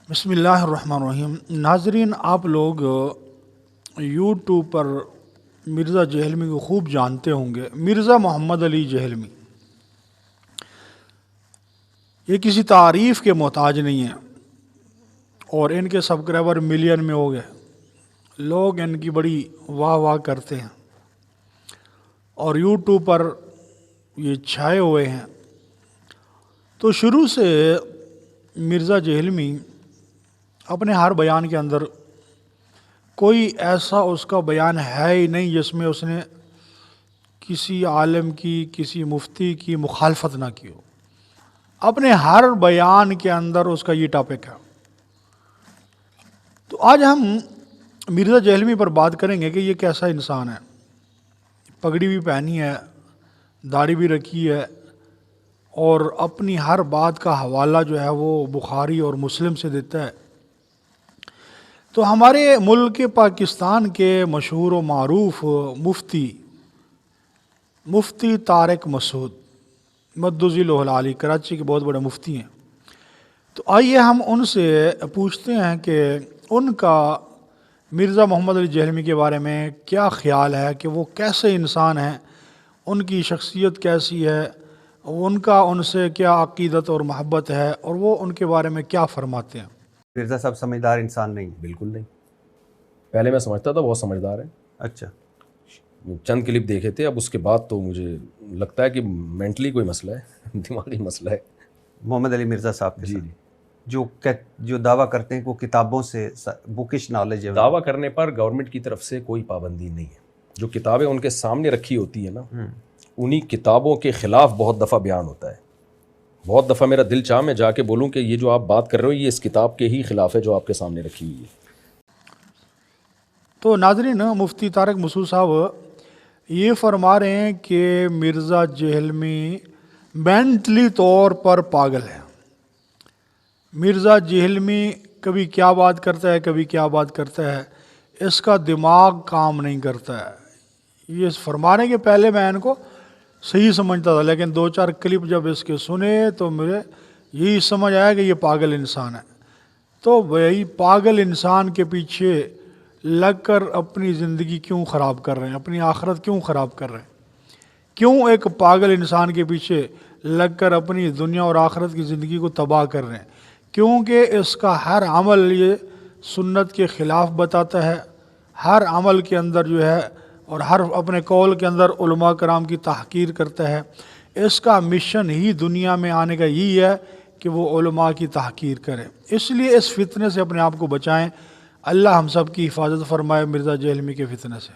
بسم اللہ الرحمن الرحیم۔ ناظرین، آپ لوگ یوٹیوب پر مرزا جہلمی کو خوب جانتے ہوں گے۔ مرزا محمد علی جہلمی یہ کسی تعریف کے محتاج نہیں ہیں، اور ان کے سبسکرائبر ملین میں ہو گئے۔ لوگ ان کی بڑی واہ واہ کرتے ہیں اور یوٹیوب پر یہ چھائے ہوئے ہیں۔ تو شروع سے مرزا جہلمی اپنے ہر بیان کے اندر کوئی ایسا اس کا بیان ہے ہی نہیں جس میں اس نے کسی عالم کی، کسی مفتی کی مخالفت نہ کی ہو۔ اپنے ہر بیان کے اندر اس کا یہ ٹاپک ہے۔ تو آج ہم مرزا جہلمی پر بات کریں گے کہ یہ کیسا انسان ہے۔ پگڑی بھی پہنی ہے، داڑھی بھی رکھی ہے، اور اپنی ہر بات کا حوالہ جو ہے وہ بخاری اور مسلم سے دیتا ہے۔ تو ہمارے ملک پاکستان کے مشہور و معروف مفتی طارق مسعود مدظ لوح العالی کراچی کے بہت بڑے مفتی ہیں۔ تو آئیے ہم ان سے پوچھتے ہیں کہ ان کا مرزا محمد علی جہلمی کے بارے میں کیا خیال ہے، کہ وہ کیسے انسان ہیں، ان کی شخصیت کیسی ہے، ان کا ان سے کیا عقیدت اور محبت ہے، اور وہ ان کے بارے میں کیا فرماتے ہیں۔ مرزا صاحب سمجھدار انسان نہیں؟ بالکل نہیں۔ پہلے میں سمجھتا تھا بہت سمجھدار ہے، اچھا، چند کلپ دیکھے تھے، اب اس کے بعد تو مجھے لگتا ہے کہ مینٹلی کوئی مسئلہ ہے، دماغی مسئلہ ہے۔ محمد علی مرزا صاحب کے جی ساتھ جو دعویٰ کرتے ہیں کہ وہ کتابوں سے بکش نالج ہے، دعویٰ کرنے پر گورنمنٹ کی طرف سے کوئی پابندی نہیں ہے۔ جو کتابیں ان کے سامنے رکھی ہوتی ہیں نا، انہی کتابوں کے خلاف بہت دفعہ بیان ہوتا ہے۔ بہت دفعہ میرا دل چاہ میں جا کے بولوں کہ یہ جو آپ بات کر رہے ہو یہ اس کتاب کے ہی خلاف ہے جو آپ کے سامنے رکھی ہوئی ہے۔ تو ناظرین، مفتی طارق مسعود صاحب یہ فرما رہے ہیں کہ مرزا جہلمی مینٹلی طور پر پاگل ہے۔ مرزا جہلمی کبھی کیا بات کرتا ہے، کبھی کیا بات کرتا ہے، اس کا دماغ کام نہیں کرتا ہے۔ یہ فرمانے کے پہلے میں ان کو صحیح سمجھتا تھا، لیکن دو چار کلپ جب اس کے سنے تو مجھے یہی سمجھ آیا کہ یہ پاگل انسان ہے۔ تو وہی پاگل انسان کے پیچھے لگ کر اپنی زندگی کیوں خراب کر رہے ہیں، اپنی آخرت کیوں خراب کر رہے ہیں؟ کیوں ایک پاگل انسان کے پیچھے لگ کر اپنی دنیا اور آخرت کی زندگی کو تباہ کر رہے ہیں؟ کیونکہ اس کا ہر عمل یہ سنت کے خلاف بتاتا ہے، ہر عمل کے اندر جو ہے، اور ہر اپنے قول کے اندر علماء کرام کی تحقیر کرتا ہے۔ اس کا مشن ہی دنیا میں آنے کا یہی ہے کہ وہ علماء کی تحقیر کرے۔ اس لیے اس فتنے سے اپنے آپ کو بچائیں۔ اللہ ہم سب کی حفاظت فرمائے مرزا جہلمی کے فتنے سے۔